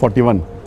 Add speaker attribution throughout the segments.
Speaker 1: 41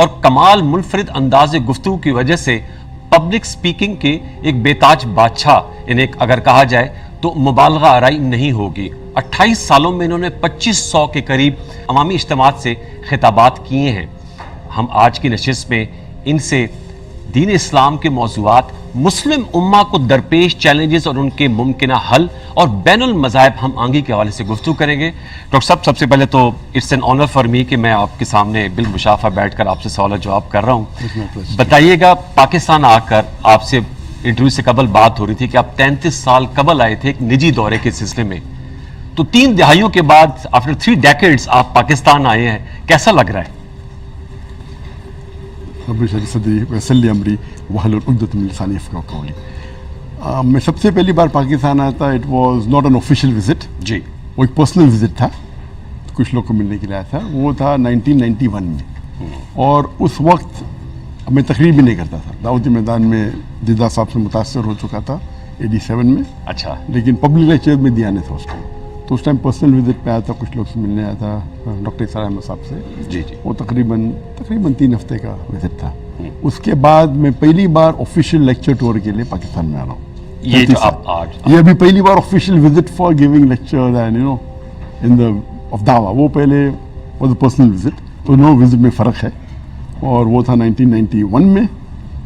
Speaker 2: اور کمال منفرد انداز گفتگو کی وجہ سے پبلک سپیکنگ کے ایک بے تاج بادشاہ انہیں اگر کہا جائے تو مبالغہ آرائی نہیں ہوگی. 28 سالوں میں انہوں نے 2500 کے قریب عوامی اجتماعات سے خطابات کیے ہیں. ہم آج کی نشست میں ان سے دین اسلام کے موضوعات، مسلم امہ کو درپیش چیلنجز اور ان کے ممکنہ حل اور بین المذاہب ہم آہنگی کے حوالے سے گفتگو کریں گے. ڈاکٹر صاحب، سب سے پہلے تو it's an honour for me کہ میں آپ کے سامنے بالمشافہ بیٹھ کر آپ سے سوال و جواب کر رہا ہوں. بتائیے گا، پاکستان آ کر آپ سے انٹرویو سے قبل بات ہو رہی تھی کہ آپ 33 سال قبل آئے تھے ایک نجی دورے کے سلسلے میں، تو 3 دہائیوں کے بعد آفٹر 3 ڈیکیڈز آپ پاکستان آئے ہیں، کیسا لگ رہا ہے؟
Speaker 1: میں سب سے پہلی بار پاکستان آیا تھا. It was not an official visit,
Speaker 2: جی،
Speaker 1: وہ ایک پرسنل وزٹ تھا، کچھ لوگ کو ملنے کے لیے آیا تھا. وہ تھا 1991 میں، اور اس وقت میں تقریر بھی نہیں کرتا تھا. دعوتی میدان میں جدہ صاحب سے متاثر ہو چکا تھا 87 میں. اچھا. لیکن پبلک لیکچر میں دیا نہیں تھا اس ٹائم. تو اس ٹائم پرسنل وزٹ پہ آیا تھا، کچھ لوگ سے ملنے آیا تھا، ڈاکٹر اسرار احمد صاحب سے.
Speaker 2: جی جی.
Speaker 1: وہ تقریباً 3 ہفتے کا وزٹ تھا. اس کے بعد میں پہلی بار آفیشیل لیکچر ٹور کے لیے پاکستان میں آ رہا ہوں.
Speaker 2: یہ جو آپ آج
Speaker 1: یہ ابھی پہلی بار official visit for giving lecture and you know in the of دعویٰ. وہ پہلے واز اے پرسنل وزٹ، تو نو وزٹ میں فرق ہے. اور وہ تھا 1991 میں.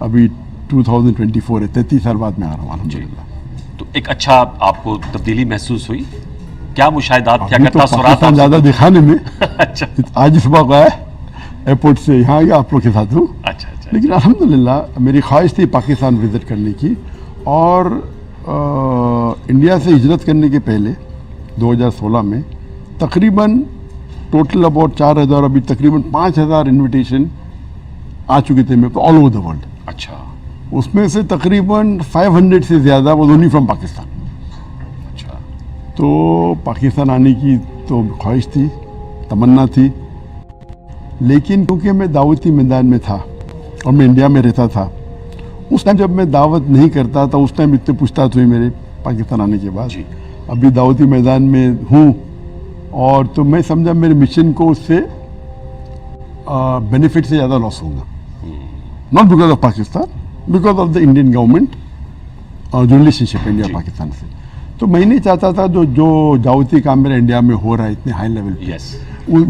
Speaker 1: ابھی 2024 ہے، 33 سال بعد میں آ رہا ہوں الحمدللہ.
Speaker 2: تو ایک اچھا آپ کو تبدیلی محسوس ہوئی؟ کیا مشاہدات، کیا
Speaker 1: ابھی تو
Speaker 2: کرتا
Speaker 1: پاکستان زیادہ دکھانے میں.
Speaker 2: اچھا.
Speaker 1: آج صبح کو آیا ایئرپورٹ سے یہاں آ گیا آپ لوگ کے ساتھ ہوں.
Speaker 2: اچھا اچھا.
Speaker 1: لیکن الحمدللہ میری خواہش تھی پاکستان وزٹ کرنے کی. اور انڈیا سے ہجرت کرنے کے پہلے 2016 میں تقریباً ٹوٹل اباؤٹ 4000، ابھی تقریباً 5000 انویٹیشن آ چکے تھے میرے کو آل اوور دا ورلڈ.
Speaker 2: اچھا.
Speaker 1: اس میں سے تقریباً 500 سے زیادہ واز اونلی فرام پاکستان.
Speaker 2: اچھا.
Speaker 1: تو پاکستان آنے کی تو خواہش تھی، تمنا تھی. لیکن کیونکہ میں دعوتی میدان میں تھا اور میں انڈیا میں رہتا تھا، اس ٹائم جب میں دعوت نہیں کرتا تھا اس ٹائم اتنے پوچھتاچھ ہوئی میرے پاکستان آنے کے بعد. ابھی دعوتی میدان میں ہوں، اور تو میں سمجھا میرے مشن کو اس سے بینیفٹ سے زیادہ لاس ہوگا. Not because of Pakistan, because of the Indian government اور جو ریلیشن شپ انڈیا پاکستان سے. تو میں نہیں چاہتا تھا جو دعوتی کام میرا انڈیا میں ہو رہا ہے اتنے ہائی لیول پہ،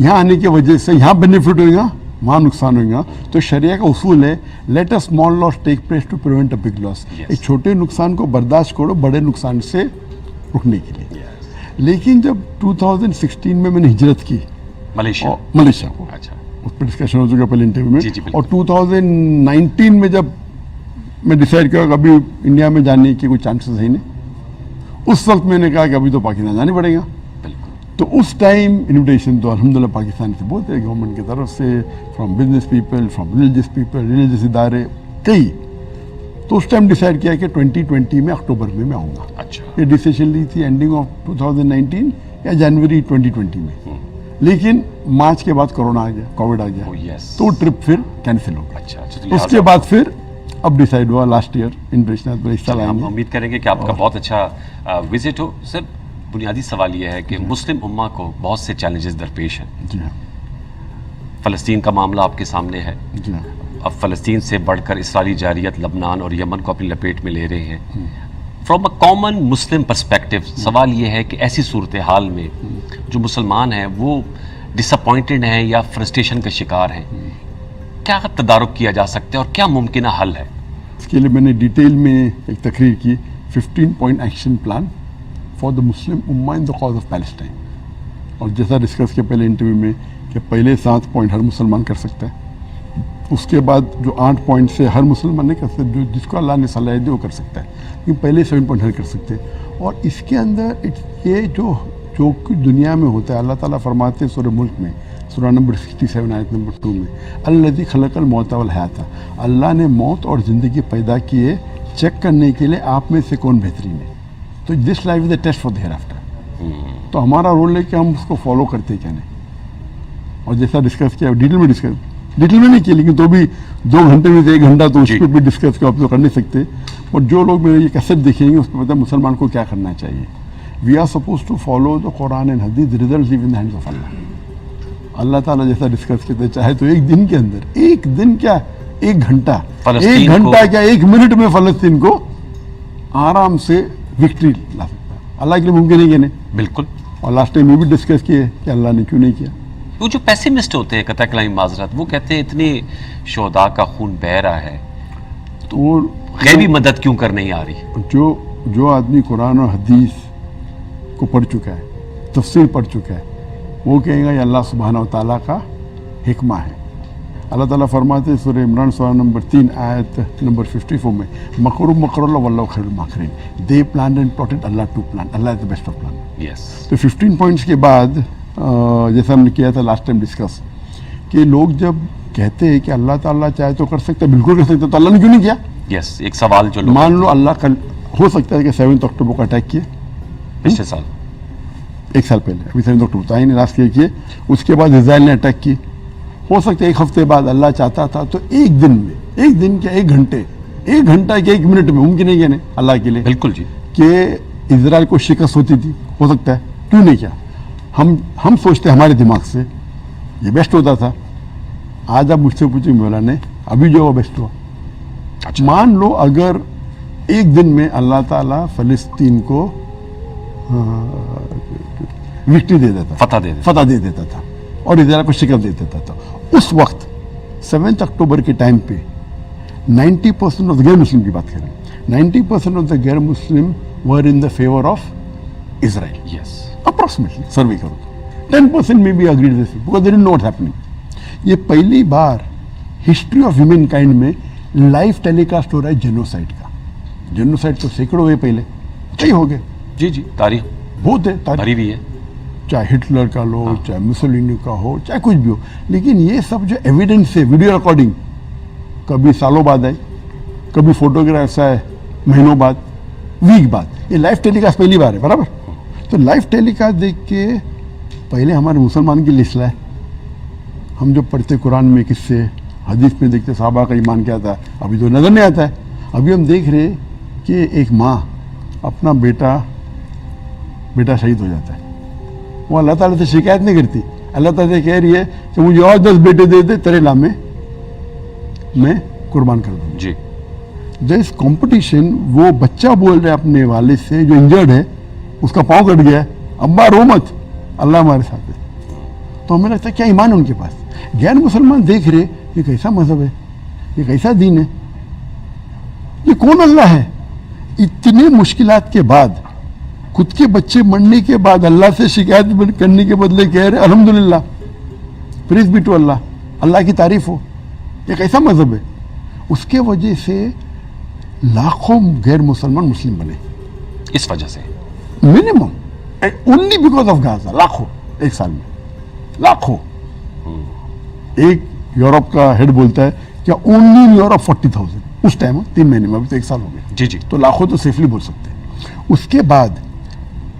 Speaker 1: یہاں آنے کی وجہ سے یہاں بینیفٹ ہوئے گا، وہاں نقصان ہوئے گا. تو شریعہ کا اصول ہے let a small loss take place to prevent a big loss. ایک چھوٹے نقصان کو برداشت کرو بڑے نقصان سے رکنے کے لیے. لیکن جب 2016 میں نے ہجرت کی ملیشیا کو، اس پہ ڈسکشن ہو چکا پہلے انٹرویو میں، اور 2019 میں جب میں ڈیسائیڈ کیا کہ ابھی انڈیا میں جانے کے کوئی چانسز ہے نہیں، اس وقت میں نے کہا کہ ابھی تو پاکستان جانا پڑے گا. تو اس ٹائم انویٹیشن تو الحمدللہ پاکستان سے بہت ہے، گورنمنٹ کی طرف سے، from business people, from people, religious ادارے کئی. تو اس ٹائم ڈیسائیڈ کیا کہ 2020 میں اکتوبر میں آؤں گا.
Speaker 2: اچھا.
Speaker 1: یہ ڈیسیشن لی تھی اینڈنگ آف 2019 یا جنوری 2020 میں. لیکن مارچ کے بعد کورونا آ گیا، کووڈ آ گیا، تو ٹرپ پھر کینسل ہو گیا. اس کے بعد پھر اب ڈیسائیڈ ہوا لاسٹ ایئر انڈونیشیا میں اس سال آئیں گے.
Speaker 2: امید کریں گے کہ آپ کا بہت اچھا وزٹ ہو. سر، بنیادی سوال یہ ہے کہ مسلم امہ کو بہت سے چیلنجز درپیش ہیں.
Speaker 1: جی ہاں.
Speaker 2: فلسطین کا معاملہ آپ کے سامنے ہے.
Speaker 1: جی ہاں.
Speaker 2: اب فلسطین سے بڑھ کر اسرائیلی جارحیت لبنان اور یمن کو اپنی لپیٹ میں لے رہے ہیں. From a common Muslim perspective سوال یہ ہے کہ ایسی صورتحال میں جو مسلمان ہیں وہ ڈس اپوائنٹڈ ہیں یا فرسٹریشن کا شکار ہیں، کیا تدارک کیا جا سکتا ہے اور کیا ممکنہ حل ہے؟
Speaker 1: اس کے لیے میں نے ڈیٹیل میں ایک تقریر کی، 15 point action plan for the مسلم امہ in the cause of Palestine. اور جیسا ڈسکس کیا پہلے انٹرویو میں کہ پہلے 7 پوائنٹ ہر مسلمان کر سکتا ہے، اس کے بعد جو 8 پوائنٹ سے ہر مسلمان نہیں کر سکتا، جو جس کو اللہ نے صلاحیت دی وہ کر سکتا ہے، کیونکہ پہلے 7 پوائنٹ ہر کر سکتے ہیں. اور اس کے اندر یہ جو کچھ دنیا میں ہوتا ہے، اللہ تعالیٰ فرماتے ہیں سورہ ملک میں، سورہ نمبر 67 آیت نمبر 2 میں، الذی خلق الموت والحیات، اللہ نے موت اور زندگی پیدا کیے چیک کرنے کے لیے آپ میں سے کون بہترین ہے. تو this life is a test for the hereafter. تو ہمارا رول ہے کہ ہم اس کو فالو کرتے کیا نہیں. اور جیسا ڈسکس کیا ڈیٹیل میں نہیں کیا، لیکن تو بھی 2 گھنٹے میں سے 1 گھنٹہ تو اس کو بھی ڈسکس کو آپ تو کر نہیں سکتے. اور جو لوگ میرے یہ کیسٹ دیکھیں گے اس پہ پتہ ہے مسلمان کو کیا کرنا چاہیے. We are suppose to follow the قرآن اینڈ حدیث، results leave in the hands of اللہ. اللہ تعالیٰ جیسا ڈسکس کرتے چاہے تو ایک دن کے اندر، ایک دن کیا، ایک گھنٹہ،
Speaker 2: فلسطین
Speaker 1: ایک
Speaker 2: کو
Speaker 1: گھنٹہ کیا، ایک منٹ میں فلسطین کو آرام سے وکٹری لا سکتا ہے. اللہ کے لیے ممکن ہے کہ نہیں؟
Speaker 2: بالکل.
Speaker 1: اور لاسٹ ٹائم یہ بھی ڈسکس کیے کہ اللہ نے کیوں نہیں کیا.
Speaker 2: وہ جو پیسمسٹ ہوتے ہیں قطع کلامی معذرت، وہ کہتے ہیں اتنی شہداء کا خون بہہ رہا ہے
Speaker 1: تو وہ
Speaker 2: غیبی مدد کیوں کر نہیں آ رہی؟
Speaker 1: جو آدمی قرآن اور حدیث کو پڑھ چکا ہے، تفسیر پڑھ چکا ہے، وہ کہیں گا یہ اللہ سبحانہ و تعالیٰ کا حکمہ ہے. اللہ تعالیٰ فرماتے ہیں سورہ عمران سورہ نمبر 3 آیت نمبر 54 میں، مکر مکر اللہ واللہ خیر الماکرین، دے پلان اینڈ پلاٹڈ، اللہ ٹو پلان، اللہ is the best of plan.
Speaker 2: Yes.
Speaker 1: تو 15 پوائنٹس کے بعد جیسا ہم نے کیا تھا لاسٹ ٹائم ڈسکس، کہ لوگ جب کہتے ہیں کہ اللہ تعالیٰ چاہے تو کر سکتا ہے، بالکل کر سکتا ہے، تو اللہ نے کیوں نہیں کیا؟
Speaker 2: یس. ایک سوال جو لوگ
Speaker 1: مان لو اللہ کل ہو سکتا ہے کہ 7 اکتوبر کو اٹیک کیے
Speaker 2: پچھلے سال،
Speaker 1: ایک سال پہلے، ابھی 7 اکتوبر تو آئی نہیں، لاسٹ کیے، اس کے بعد اسرائیل نے اٹیک کی. ہو سکتا ہے ایک ہفتے بعد اللہ چاہتا تھا تو ایک دن میں، ایک دن کیا، ایک گھنٹے، ایک گھنٹہ کیا، ایک منٹ میں، ممکن ہے کہ نہیں اللہ کے لیے؟
Speaker 2: بالکل جی.
Speaker 1: کہ اسرائیل کو شکست ہوتی تھی، ہو سکتا ہے، کیوں نہیں کیا؟ ہم سوچتے ہمارے دماغ سے یہ بیسٹ ہوتا تھا. آج آپ مجھ سے پوچھیں مولانا نے ابھی جو وہ بیسٹ ہوا. مان لو اگر ایک دن میں اللہ تعالیٰ فلسطین کو وکٹری دے دیتا، فتح دے دیتا تھا اور اسرائیل کو شکست دے دیتا تھا، اس وقت 7 اکتوبر کے ٹائم پہ 90% آف غیر مسلم کی بات کریں، 90% آف دا غیر مسلم were in the favour of Israel.
Speaker 2: Yes.
Speaker 1: Approximately survey کرو تو 10% میں بھی agreed this because there is not happening. یہ پہلی بار ہسٹری آف ہیومن کائنڈ میں لائیو ٹیلی کاسٹ ہو رہا ہے جینوسائڈ کا. جینوسائڈ تو سینکڑوں ہوئے پہلے، کئی ہو گئے،
Speaker 2: جی جی، تاریخ
Speaker 1: بہت ہے،
Speaker 2: بھری ہوئی ہے،
Speaker 1: چاہے ہٹلر کا لو، چاہے مسولینی کا ہو، چاہے کچھ بھی ہو. لیکن یہ سب جو ایویڈنس ہے، ویڈیو ریکارڈنگ کبھی سالوں بعد آئی، کبھی فوٹوگرافس آئے مہینوں بعد، ویک بعد. یہ لائیو ٹیلی کاسٹ پہلی بار ہے، برابر. تو لائیو ٹیلی کاسٹ دیکھ کے پہلے ہمارے مسلمان کی لسٹ لائے. ہم جو پڑھتے قرآن میں قصے، حدیث میں دیکھتے صحابہ کا ایمان کیا تھا، ابھی تو نظر نہیں آتا ہے. ابھی ہم دیکھ رہے کہ ایک ماں اپنا بیٹا شہید ہو جاتا ہے، وہ اللہ تعالیٰ سے شکایت نہیں کرتی، اللہ تعالیٰ سے کہہ رہی ہے کہ مجھے اور 10 بیٹے دے دے، تیرے نام میں قربان کر دوں.
Speaker 2: جی.
Speaker 1: دیر از کمپٹیشن. وہ بچہ بول رہا ہے اپنے والد سے جو انجرڈ ہے، اس کا پاؤں کٹ گیا ہے، ابا رو مت، اللہ ہمارے ساتھ ہے. تو ہمیں لگتا ہے کیا ایمان ہے ان کے پاس. غیر مسلمان دیکھ رہے یہ کیسا مذہب ہے، یہ کیسا دین ہے، یہ کون اللہ ہے. اتنے مشکلات کے بعد، خود کے بچے مرنے کے بعد اللہ سے شکایت کرنے کے بدلے کہہ رہے الحمدللہ، پریز بی ٹو اللہ، اللہ کی تعریف ہو. یہ کیسا مذہب ہے. اس کے وجہ سے لاکھوں غیر مسلمان مسلم بنے،
Speaker 2: اس وجہ سے
Speaker 1: منیمم اونلی بیکاز آف غازہ. لاکھوں ایک سال میں، لاکھوں. ایک یورپ کا ہیڈ بولتا ہے کہ اونلی ان یورپ 40,000 اس ٹائم، 3 مہینے میں، ابھی تو ایک سال ہو گیا.
Speaker 2: جی جی.
Speaker 1: تو لاکھوں تو سیفلی بول سکتے ہیں. اس کے بعد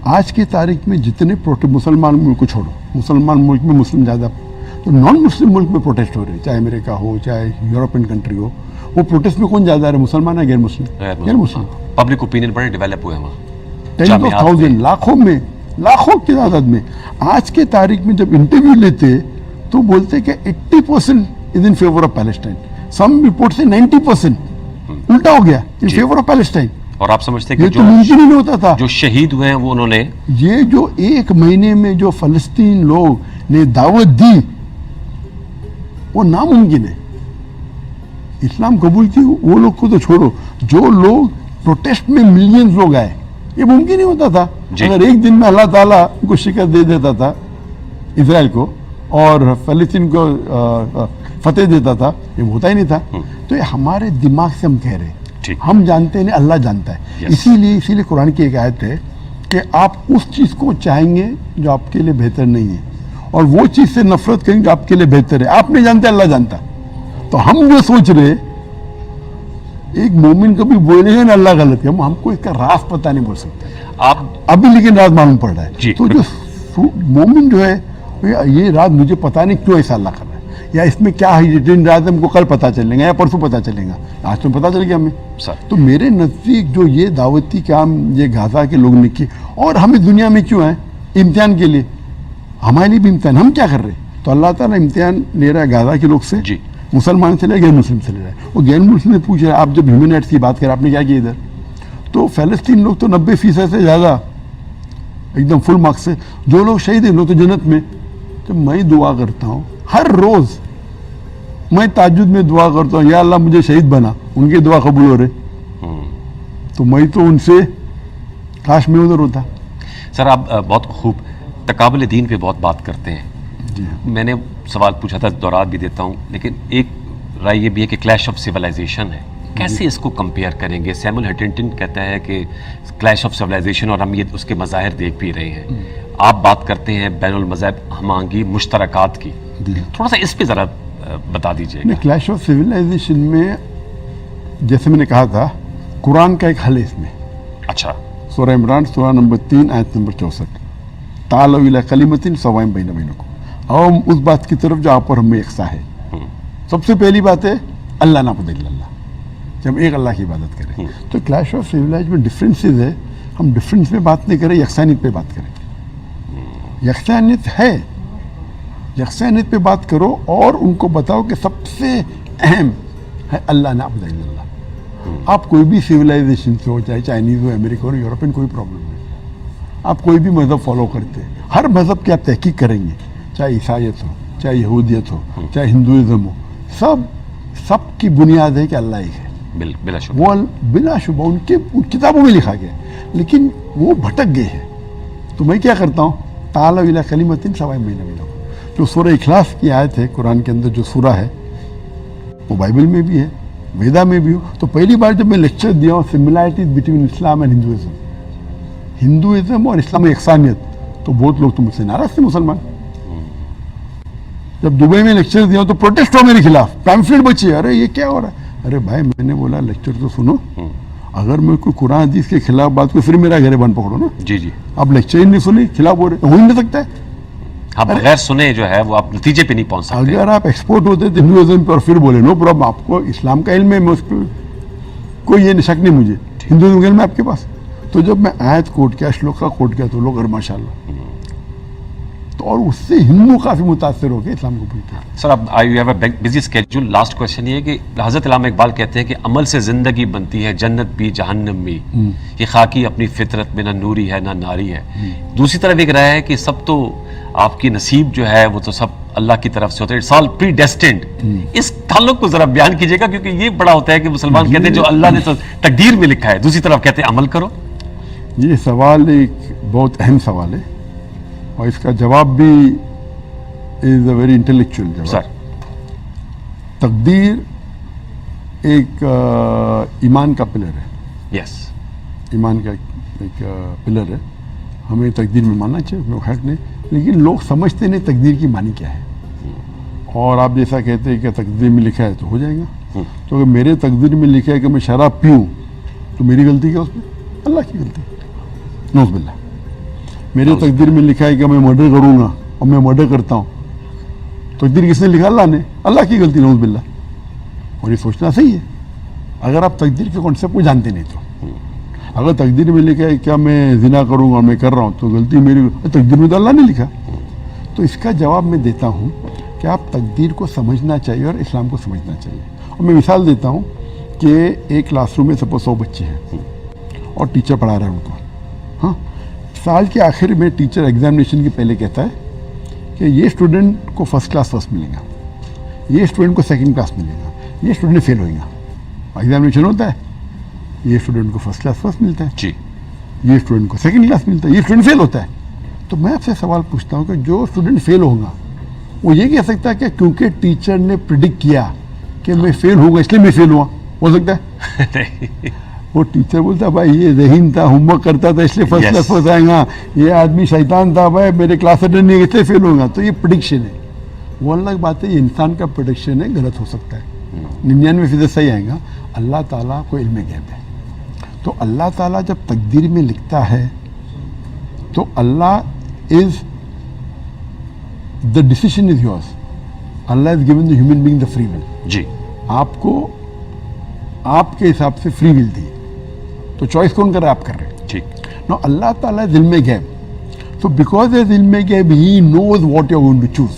Speaker 1: آج کی تاریخ میں جتنے مسلمان ملک کو چھوڑو، مسلمان ملک میں مسلم زیادہ، تو نان مسلم ملک میں پروٹیسٹ ہو رہے ہیں، چاہے امریکہ ہو، چاہے یورپین کنٹری ہو. وہ پروٹیسٹ میں کون زیادہ ہے، مسلمان ہے غیر مسلم؟ غیر مسلم.
Speaker 2: پبلک اوپینین بڑے ڈیولپ ہوئے وہاں،
Speaker 1: 10,000 لاکھوں میں، لاکھوں کی تعداد میں. آج کے تاریخ میں جب انٹرویو لیتے تو بولتے کہ 80% is in favour of Palestine. Some report سے 90% الٹا ہو گیا ان فیور آف پیلسٹائن.
Speaker 2: اور آپ سمجھتے ہیں
Speaker 1: یہ
Speaker 2: کہ
Speaker 1: تو ممکن ہی نہیں ہوتا تھا.
Speaker 2: جو شہید ہوئے ہیں وہ انہوں نے،
Speaker 1: یہ جو ایک مہینے میں جو فلسطین لوگ نے دعوت دی وہ ناممکن ہے. اسلام قبول کی وہ لوگ کو تو چھوڑو، جو لوگ پروٹیسٹ میں ملینز لوگ آئے، یہ ممکن نہیں ہوتا تھا. اگر ایک دن میں اللہ تعالیٰ ان کو شکست دے دیتا تھا، اسرائیل کو، اور فلسطین کو فتح دیتا تھا، یہ ہوتا ہی نہیں تھا. تو یہ ہمارے دماغ سے ہم کہہ رہے ہیں، ہم جانتے ہیں اللہ جانتا ہے. اسی لیے قرآن کی ایک آیت ہے کہ آپ اس چیز کو چاہیں گے جو آپ کے لیے بہتر نہیں ہے، اور وہ چیز سے نفرت کریں گے جو آپ کے لیے بہتر ہے. آپ نہیں جانتے، اللہ جانتا. تو ہم جو سوچ رہے، ایک مومن کبھی بولے گا نا اللہ غلط ہے، ہم کو اس کا راز پتہ نہیں بول سکتے
Speaker 2: آپ
Speaker 1: ابھی، لیکن راز معلوم پڑ رہا ہے. تو جو مومن جو ہے یہ راز مجھے پتہ نہیں کیوں ایسا اللہ کر رہا ہے، یا اس میں کیا ہے، جن راز ہم کو کل پتہ چلیں گا یا پرسوں پتہ چلیں گا، آج تو پتہ چل گیا ہمیں. تو میرے نزدیک جو یہ دعوتی کام یہ غزہ کے لوگ نے کی، اور ہمیں دنیا میں کیوں ہیں امتحان کے لیے، ہمارے لیے بھی امتحان. ہم کیا کر رہے ہیں تو اللہ تعالیٰ امتحان لے رہا ہے غزہ کے لوگ سے,
Speaker 2: جی
Speaker 1: مسلمان سے لے غیر مسلم سے لے رہا ہے. وہ غیر مسلم سے پوچھ رہا ہے آپ جب ہیومن رائٹس کی بات کریں آپ نے کیا کیا ادھر؟ تو فلسطین لوگ تو 90% سے زیادہ ایک دم فل مارکس سے, جو لوگ شہید ہیں لوگ تو جنت میں. تو میں دعا کرتا ہوں ہر روز, میں تہجد میں دعا کرتا ہوں یا اللہ مجھے شہید بنا, ان کی دعا قبول ہو رہے. تو میں تو ان سے کاش میں ادھر ہوتا.
Speaker 2: سر آپ بہت خوب تقابل دین پہ بہت بات کرتے ہیں.
Speaker 1: جی ہاں,
Speaker 2: میں نے سوال پوچھا تھا, دورات بھی دیتا ہوں, لیکن ایک رائے یہ بھی ہے کہ کلیش آف سویلائزیشن ہے, کیسے اس کو کمپیئر کریں گے؟ سیمول ہنٹنگٹن کہتا ہے کہ کلیش آف سویلائزیشن, اور ہم یہ اس کے مظاہر دیکھ بھی رہے ہیں. آپ بات کرتے ہیں بین المذہب ہم آہنگی مشترکات کی, تھوڑا سا اس پہ ذرا بتا دیجیے گا.
Speaker 1: کلیش آف سویلائزیشن میں جیسے میں نے کہا تھا قرآن کا ایک حل ہے اس میں.
Speaker 2: اچھا,
Speaker 1: سورہ عمران سورہ نمبر 3 آیت نمبر 64, تعالوا الی کلمۃ سواء بین بینکم, اور ہم اس بات کی طرف جو آپ پر ہمیں یکساں ہے. سب سے پہلی بات ہے اللہ نعبد الا اللہ, جب ہم ایک اللہ کی عبادت کریں. تو کلیش آف سویلائز میں ڈفرینسز ہے, ہم ڈفرینس پہ بات نہیں کریں, یکسانیت پہ بات کریں. یکسانیت ہے, یکسانیت پہ بات کرو اور ان کو بتاؤ کہ سب سے اہم ہے اللہ نعبد الا اللہ. آپ کوئی بھی سویلائزیشن سے ہو, چاہے چائنیز ہو, امریکن ہو, یورپین, کوئی پرابلم نہیں. آپ کوئی بھی مذہب فالو کرتے ہیں, ہر مذہب کی آپ تحقیق کریں گے, چاہے عیسائیت ہو, چاہے یہودیت ہو, چاہے ہندوازم ہو, سب کی بنیاد ہے کہ اللہ ایک ہے.
Speaker 2: بلا شبہ
Speaker 1: وہ بلا شبہ ان کے کتابوں میں لکھا گیا, لیکن وہ بھٹک گئے ہیں. تو میں کیا کرتا ہوں, تعالوا الی کلمۃ سواء بین بینکم, جو سورہ اخلاص کی آیت ہے قرآن کے اندر, جو سورہ ہے وہ بائبل میں بھی ہے, ویدا میں بھی ہو. تو پہلی بار جب میں لیکچر دیا ہوں similarities between Islam and Hinduism, Hinduism اور اسلام میں یکسانیت, تو بہت لوگ تو مجھ سے ناراض تھے مسلمان. جب دبئی میں لیکچر دیا ہوں تو پروٹیسٹ ہو میرے خلاف, پیمفلیٹ بچے, ارے یہ کیا ہو رہا ہے. ارے بھائی میں نے بولا لیکچر تو سنو, اگر میں کوئی قرآن حدیث کے خلاف بات کو پھر میرا گھر بند پکڑو نا.
Speaker 2: جی جی,
Speaker 1: آپ لیکچر ہی نہیں سنی, خلاف ہو رہے, ہو ہی نہیں سکتا ہے.
Speaker 2: آپ بغیر سنے جو ہے وہ آپ نتیجے پہ نہیں پہنچ سکتے.
Speaker 1: اگر آپ ایکسپورٹ ہوتے تھے ہندوازم پہ اور پھر بولے نو پرابلم, آپ کو اسلام کا علم ہے, میں اس پہ کوئی یہ شک نہیں مجھے, ہندوازم کا علم ہے آپ کے پاس. تو جب میں آیت کوٹ کیا, شلوکا کوٹ کیا, تو لوگ ارے ماشاء اللہ, تو اور اس سے ہندو کافی متاثر ہو گئے اسلام کو پوچھتے.
Speaker 2: سر اب you have a busy schedule. Last question یہ ہے کہ حضرت علامہ اقبال کہتے ہیں کہ عمل سے زندگی بنتی ہے, جنت بھی جہنم بھی, یہ خاکی اپنی فطرت میں نہ نوری ہے نہ ناری ہے. دوسری طرف ایک رائے ہے کہ سب تو آپ کی نصیب جو ہے وہ تو سب اللہ کی طرف سے ہوتا ہے, اٹس آل پری ڈیسٹینڈ. اس تعلق کو ذرا بیان کیجیے گا, کیونکہ یہ بڑا ہوتا ہے کہ مسلمان کہتے ہیں جو اللہ نے تو تقدیر میں لکھا ہے, دوسری طرف کہتے ہیں عمل کرو.
Speaker 1: یہ سوال ایک بہت اہم سوال ہے, اور اس کا جواب بھی از اے ویری انٹلیکچوئل جواب.
Speaker 2: سر
Speaker 1: تقدیر ایک ایمان کا پلر ہے,
Speaker 2: یس,
Speaker 1: ایمان کا ایک پلر ہے. ہمیں تقدیر میں ماننا چاہیے, کوئی حق نہیں, لیکن لوگ سمجھتے نہیں تقدیر کی معنی کیا ہے. اور آپ جیسا کہتے ہیں کہ تقدیر میں لکھا ہے تو ہو جائے گا. تو اگر میرے تقدیر میں لکھا ہے کہ میں شراب پیوں تو میری غلطی کیا اس میں؟ اللہ کی غلطی, نعوذ باللہ. میرے تقدیر میں لکھا ہے کہ میں مرڈر کروں گا اور میں مرڈر کرتا ہوں, تقدیر کس نے لکھا؟ اللہ نے, اللہ کی غلطی, نعوذ باللہ. اور یہ سوچنا صحیح ہے اگر آپ تقدیر کے کانسیپٹ کو جانتے نہیں تو. اگر تقدیر میں لکھا ہے کیا میں زنا کروں گا اور میں کر رہا ہوں تو غلطی میری, تقدیر میں تو اللہ نے لکھا. تو اس کا جواب میں دیتا ہوں کہ آپ تقدیر کو سمجھنا چاہیے اور اسلام کو سمجھنا چاہیے. اور میں مثال دیتا ہوں کہ ایک کلاس روم میں سپوز 100 بچے ہیں اور ٹیچر پڑھا رہا ہے ان کو. ہاں, سال کے آخر میں ٹیچر ایگزامینیشن کے پہلے کہتا ہے کہ یہ اسٹوڈنٹ کو فرسٹ کلاس فرسٹ ملے گا, یہ اسٹوڈنٹ کو سیکنڈ کلاس ملے گا, یہ اسٹوڈنٹ فیل ہوئے گا. ایگزامینیشن ہوتا ہے, یہ اسٹوڈنٹ کو فرسٹ کلاس فرسٹ ملتا ہے,
Speaker 2: جی,
Speaker 1: یہ اسٹوڈنٹ کو سیکنڈ کلاس ملتا ہے, یہ اسٹوڈنٹ فیل ہوتا ہے. تو میں آپ سے سوال پوچھتا ہوں کہ جو اسٹوڈنٹ فیل ہوگا وہ یہ کہہ سکتا ہے کہ کیونکہ ٹیچر نے پریڈکٹ کیا کہ میں فیل ہوں گا اس لیے میں فیل ہوا, ہو سکتا ہے؟ وہ ٹیچر بولتا بھائی یہ ذہین تھا, ہوم ورک کرتا تھا اس لیے فرسٹ کلاس فرسٹ آئے گا, یہ آدمی شیطان تھا بھائی میرے کلاس اٹینڈ نہیں اس لیے فیل ہوگا. تو یہ پریڈکشن ہے, وہ الگ بات ہے, یہ انسان کا پریڈکشن ہے, غلط ہو سکتا ہے. 99% صحیح آئے گا. اللہ تعالیٰ کو علم غیب ہے. تو اللہ تعالیٰ جب تقدیر میں لکھتا ہے تو اللہ is the decision is yours. اللہ is given the human being the free will.
Speaker 2: جی,
Speaker 1: آپ کو آپ کے حساب سے فری ول دی, تو چوائس کون کر رہا ہے؟ آپ کر رہے ہیں.
Speaker 2: ٹھیک.
Speaker 1: نو اللہ تعالیٰ از علم غیب. So because there's ilm غیب, he knows what you're going to choose.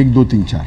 Speaker 1: 1 2 3 4.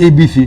Speaker 1: A B C.